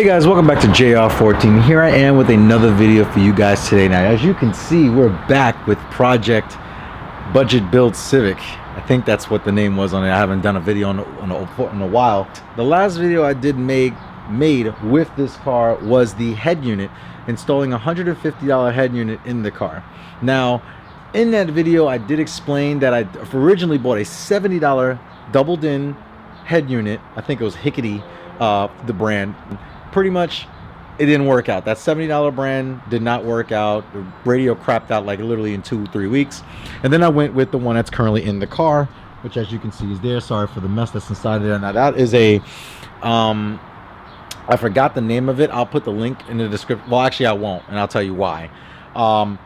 Hey guys, welcome back to JR14. Here I am with another video for you guys today. Now, as you can see, we're back with Project Budget Build Civic. I think that's what the name was on it. I haven't done a video in a while. The last video I did made with this car was the head unit, installing a $150 head unit in the car. Now, in that video, I did explain that I originally bought a $70 doubled-in head unit. I think it was Hickety, the brand. Pretty much it didn't work out. That $70 brand did not work out. The radio crapped out like literally in 2-3 weeks. And then I went with the one that's currently in the car, which as you can see is there. Sorry for the mess that's inside there. Now that is a I forgot the name of it. I'll put the link in the description. Well, actually I won't, and I'll tell you why.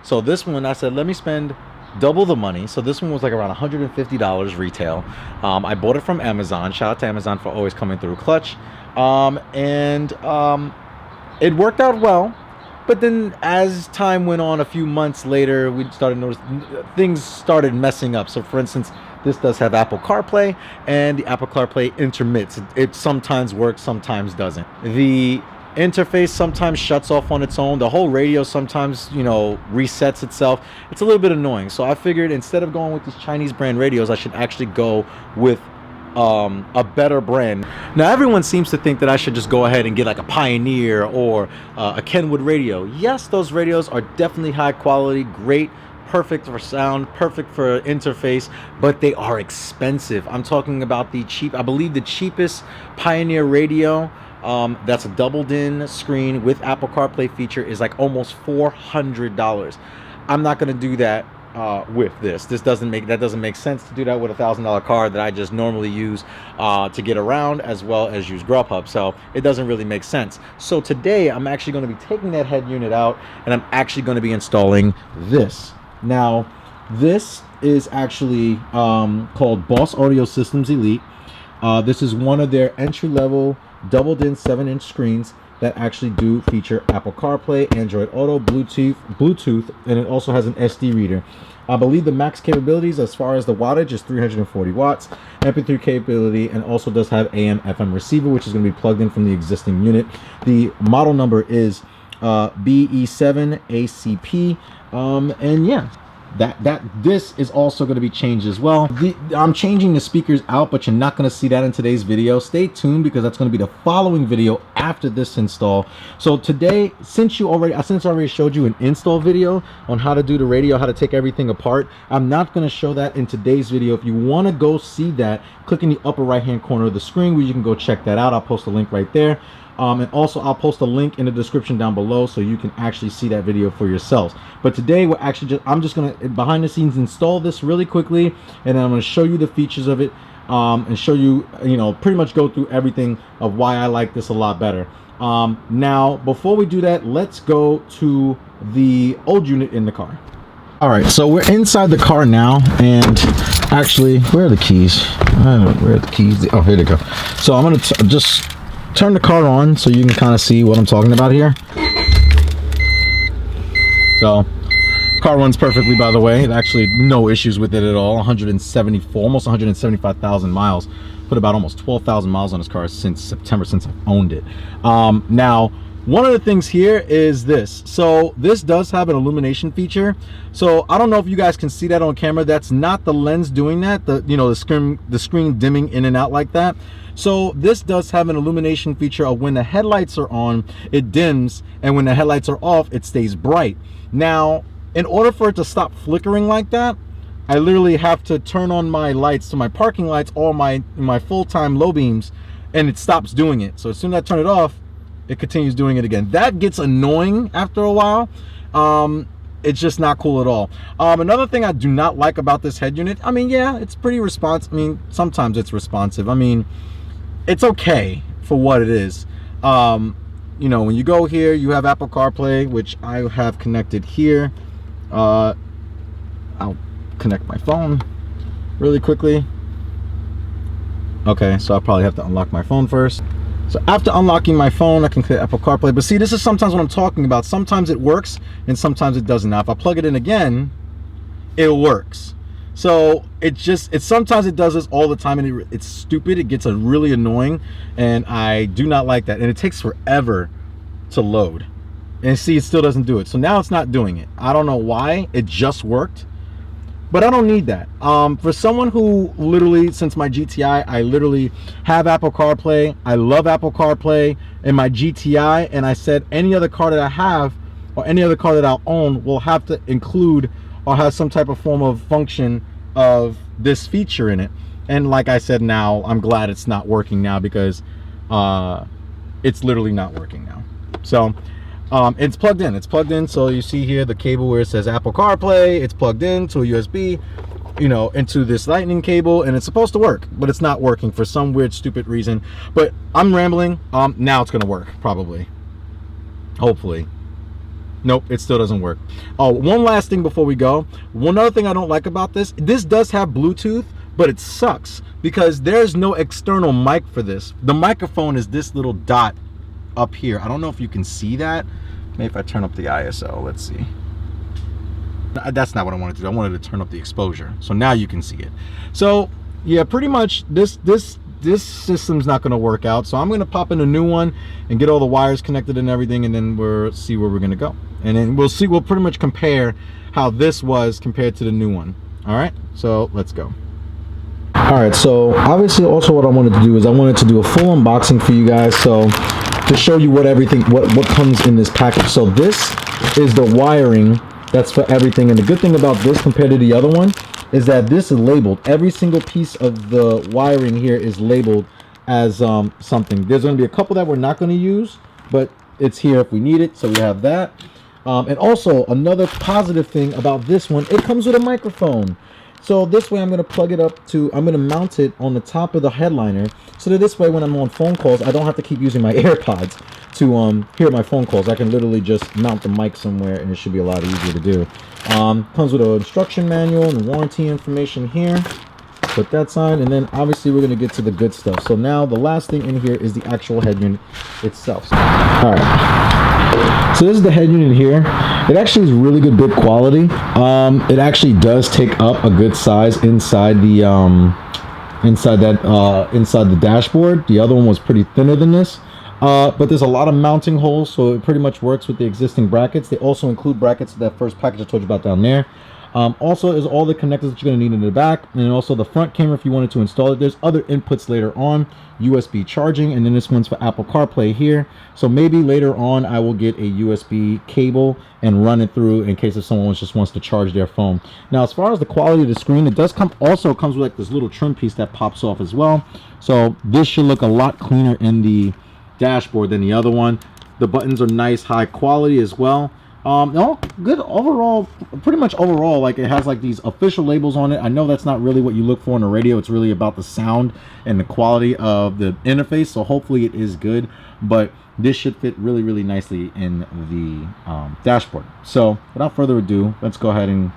So this one, I said let me spend double the money. So this one was like around $150 retail. I bought it from Amazon. Shout out to Amazon for always coming through clutch. It worked out well, but then as time went on, a few months later, we started noticing things started messing up. So for instance, this does have Apple CarPlay, and the Apple CarPlay intermits. It sometimes works, sometimes doesn't. The interface sometimes shuts off on its own. The whole radio sometimes, resets itself. It's a little bit annoying. So I figured instead of going with these Chinese brand radios, I should actually go with a better brand. Now everyone seems to think that I should just go ahead and get like a Pioneer or a Kenwood radio. Yes, those radios are definitely high quality, great, perfect for sound, perfect for interface, but they are expensive. I'm talking about the cheap, I believe the cheapest Pioneer radio that's a doubled in screen with Apple CarPlay feature is like almost $400. I'm not going to do that with this. That doesn't make sense to do that with a $1,000 car that I just normally use to get around, as well as use Grubhub. So it doesn't really make sense. So today I'm actually going to be taking that head unit out, and I'm actually going to be installing this. Now this is actually called Boss Audio Systems Elite. This is one of their entry-level doubled-in 7-inch screens that actually do feature Apple CarPlay, Android Auto, Bluetooth, and it also has an SD reader. I believe the max capabilities as far as the wattage is 340 watts, MP3 capability, and also does have AM/FM receiver, which is going to be plugged in from the existing unit. The model number is BE7ACP, and yeah. This is also going to be changed as well. I'm changing the speakers out, but you're not going to see that in today's video. Stay tuned because that's going to be the following video after this install. So today, since I already showed you an install video on how to do the radio, how to take everything apart, I'm not going to show that in today's video. If you want to go see that, click in the upper right hand corner of the screen where you can go check that out. I'll post a link right there. And also I'll post a link in the description down below so you can actually see that video for yourselves. But today I'm just gonna behind the scenes install this really quickly, and then I'm gonna show you the features of it, and show you, pretty much go through everything of why I like this a lot better. Now before we do that, let's go to the old unit in the car. All right, so we're inside the car now, and actually, where are the keys? I don't know, where are the keys? Oh, here they go. So I'm gonna just turn the car on so you can kind of see what I'm talking about here. So car runs perfectly, by the way. Actually no issues with it at all. 174, almost 175,000 miles. Put about almost 12,000 miles on this car since September, since I've owned it. Now one of the things here is this. So this does have an illumination feature. So I don't know if you guys can see that on camera. That's not the lens doing that. The screen dimming in and out like that. So this does have an illumination feature of when the headlights are on, it dims, and when the headlights are off, it stays bright. Now, in order for it to stop flickering like that, I literally have to turn on my lights to my parking lights or my full-time low beams, and it stops doing it. So as soon as I turn it off, it continues doing it again. That gets annoying after a while. It's just not cool at all. Another thing I do not like about this head unit, I mean, yeah, it's pretty responsive. I mean, sometimes it's responsive. I mean, it's okay for what it is. When you go here, you have Apple CarPlay, which I have connected here. I'll connect my phone really quickly. Okay, so I'll probably have to unlock my phone first. So after unlocking my phone, I can click Apple CarPlay. But see, this is sometimes what I'm talking about. Sometimes it works and sometimes it doesn't. Now, if I plug it in again, it works. So sometimes it does this all the time, and it's stupid. It gets really annoying, and I do not like that. And it takes forever to load. And see, it still doesn't do it. So now it's not doing it. I don't know why. It just worked. But I don't need that. For someone who literally, since my GTI, I literally have Apple CarPlay. I love Apple CarPlay in my GTI, and I said any other car that I have or any other car that I'll own will have to include or have some type of form of function of this feature in it. And like I said, now I'm glad it's not working now, because it's literally not working now. So it's plugged in. So you see here the cable where it says Apple CarPlay. It's plugged in to a USB, you know, into this lightning cable, and it's supposed to work, but it's not working for some weird stupid reason. But I'm rambling. Now it's gonna work, probably, hopefully. Nope, it still doesn't work. Oh, one last thing before we go. One other thing I don't like about this does have Bluetooth, but it sucks because there's no external mic for this. The microphone is this little dot up here. I don't know if you can see that. Maybe if I turn up the ISO, let's see. That's not what I wanted to do. I wanted to turn up the exposure, so now you can see it. So yeah, pretty much this system's not going to work out, so I'm going to pop in a new one and get all the wires connected and everything, and then we'll see where we're going to go, and then we'll pretty much compare how this was compared to the new one. All right, so let's go. All right, so obviously also what I wanted to do is I wanted to do a full unboxing for you guys, so to show you what comes in this package. So this is the wiring that's for everything, and the good thing about this compared to the other one is that this is labeled. Every single piece of the wiring here is labeled as something. There's going to be a couple that we're not going to use, but it's here if we need it, so we have that. And also another positive thing about this one, it comes with a microphone. So this way I'm going to plug it up to, I'm going to mount it on the top of the headliner, so that this way when I'm on phone calls, I don't have to keep using my AirPods to hear my phone calls. I can literally just mount the mic somewhere, and it should be a lot easier to do. Comes with an instruction manual and warranty information here. Put that side, and then obviously we're going to get to the good stuff. So now the last thing in here is the actual head unit itself. All right, so this is the head unit here. It actually is really good build quality. It actually does take up a good size inside the inside the dashboard. The other one was pretty thinner than this. But there's a lot of mounting holes, so it pretty much works with the existing brackets. They also include brackets in that first package I told you about down there. Also is all the connectors that you're going to need in the back, and also the front camera if you wanted to install it. There's other inputs later on, USB charging, and then this one's for Apple CarPlay here. So maybe later on I will get a USB cable and run it through in case if someone just wants to charge their phone. Now as far as the quality of the screen, it does also comes with like this little trim piece that pops off as well. So this should look a lot cleaner in the dashboard than the other one. The buttons are nice, high quality as well. No, good overall, pretty much overall. Like it has like these official labels on it. I know that's not really what you look for in a radio. It's really about the sound and the quality of the interface, so hopefully it is good, but this should fit really, really nicely in the dashboard. So without further ado, let's go ahead and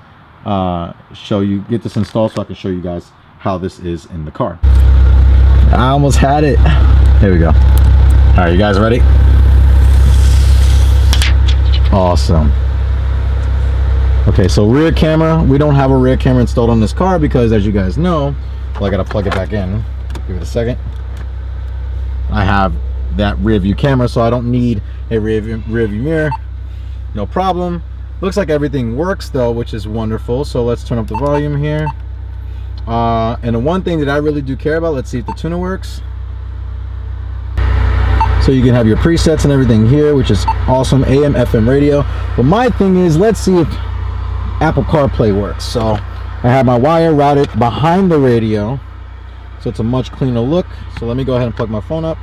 get this installed so I can show you guys how this is in the car. I almost had it. Here we go. All right, you guys ready? Awesome. Okay, so rear camera. We don't have a rear camera installed on this car because, as you guys know, well, I gotta plug it back in. Give it a second. I have that rear view camera, so I don't need a rear view mirror. No problem. Looks like everything works though, which is wonderful. So let's turn up the volume here. And the one thing that I really do care about, let's see if the tuner works. So you can have your presets and everything here, which is awesome. AM, FM radio. But my thing is, let's see if Apple CarPlay works. So I have my wire routed behind the radio, so it's a much cleaner look. So let me go ahead and plug my phone up.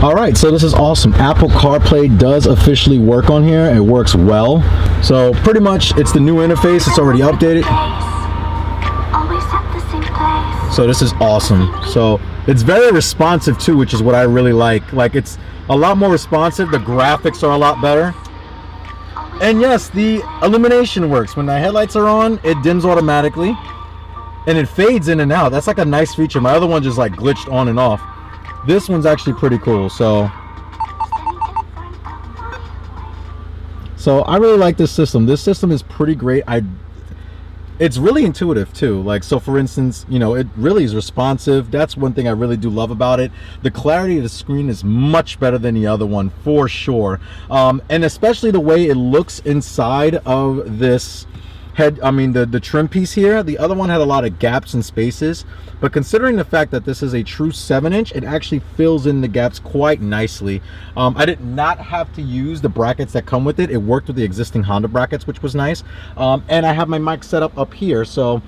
All right, so this is awesome. Apple CarPlay does officially work on here. It works well. So pretty much it's the new interface. It's already updated. Always at the same place. So this is awesome. So it's very responsive too, which is what I really like. Like it's a lot more responsive. The graphics are a lot better. And yes, the illumination works. When the headlights are on, it dims automatically. And it fades in and out. That's like a nice feature. My other one just like glitched on and off. This one's actually pretty cool. So I really like this system. This system is pretty great. it's really intuitive too. Like, so for instance, you know, it really is responsive. That's one thing I really do love about it. The clarity of the screen is much better than the other one for sure. And especially the way it looks inside of this the trim piece here. The other one had a lot of gaps and spaces, but considering the fact that this is a true 7-inch, it actually fills in the gaps quite nicely. I did not have to use the brackets that come with it. It worked with the existing Honda brackets, which was nice. And I have my mic set up here, so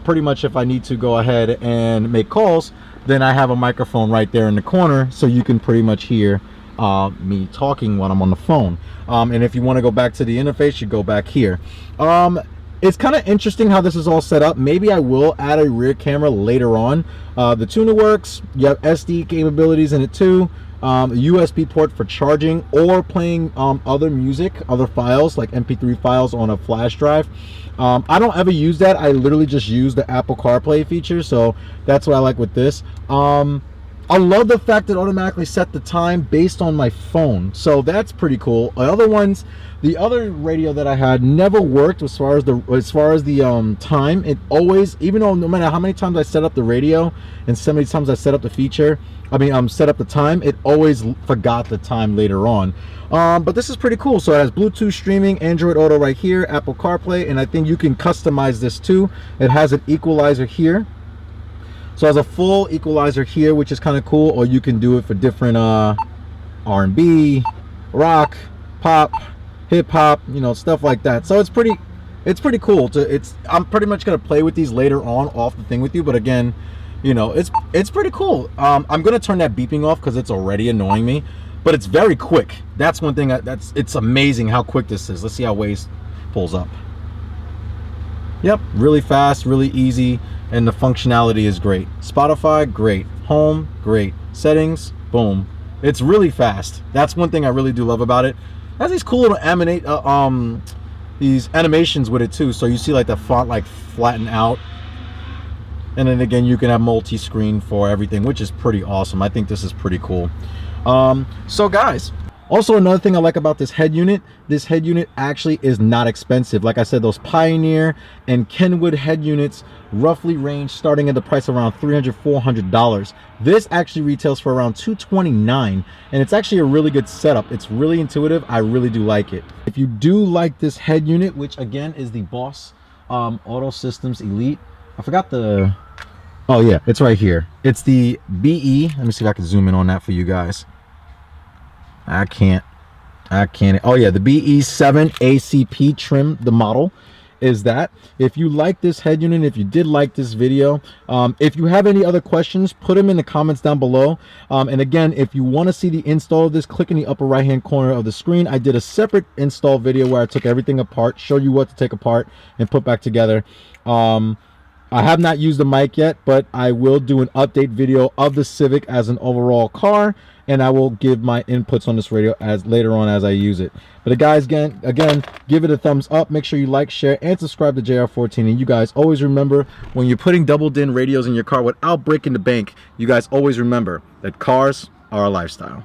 pretty much if I need to go ahead and make calls, then I have a microphone right there in the corner, so you can pretty much hear me talking when I'm on the phone. And if you want to go back to the interface, you go back here. It's kind of interesting how this is all set up. Maybe I will add a rear camera later on. The tuner works. You have SD capabilities in it too. USB port for charging or playing other music, other files like MP3 files on a flash drive. I don't ever use that. I literally just use the Apple CarPlay feature, so that's what I like with this. I love the fact that it automatically set the time based on my phone, so that's pretty cool. The other radio that I had never worked as far as the time. It always, even though no matter how many times I set up the radio and so many times I set up the feature, set up the time, it always forgot the time later on. But this is pretty cool. So it has Bluetooth streaming, Android Auto right here, Apple CarPlay, and I think you can customize this too. It has an equalizer here. So it has a full equalizer here, which is kind of cool, or you can do it for different R&B, rock, pop, hip hop, you know, stuff like that. So it's pretty cool. I'm pretty much gonna play with these later on off the thing with you, but again, you know, it's pretty cool. I'm gonna turn that beeping off because it's already annoying me, but it's very quick. That's one thing it's amazing how quick this is. Let's see how Waze pulls up. Yep, really fast, really easy, and the functionality is great. Spotify, great. Home, great. Settings, boom. It's really fast. That's one thing I really do love about it. It has these cool little these animations with it too. So you see like the font like flatten out, and then again you can have multi-screen for everything, which is pretty awesome. I think this is pretty cool. So guys, also another thing I like about this head unit actually is not expensive. Like I said, those Pioneer and Kenwood head units roughly range starting at the price around $300-400. This actually retails for around $229, and it's actually a really good setup. It's really intuitive. I really do like it. If you do like this head unit, which again is the Boss Auto Systems Elite, I forgot the, oh yeah, it's right here. It's the BE. Let me see if I can zoom in on that for you guys. I can't. Oh yeah, the BE7 ACP trim, the model is that. If you like this head unit, if you did like this video, if you have any other questions, put them in the comments down below. And again, if you want to see the install of this, click in the upper right hand corner of the screen. I did a separate install video where I took everything apart, showed you what to take apart and put back together. I have not used the mic yet, but I will do an update video of the Civic as an overall car, and I will give my inputs on this radio as later on as I use it. But guys, again, give it a thumbs up. Make sure you like, share, and subscribe to JR14. And you guys always remember, when you're putting double din radios in your car without breaking the bank, you guys always remember that cars are a lifestyle.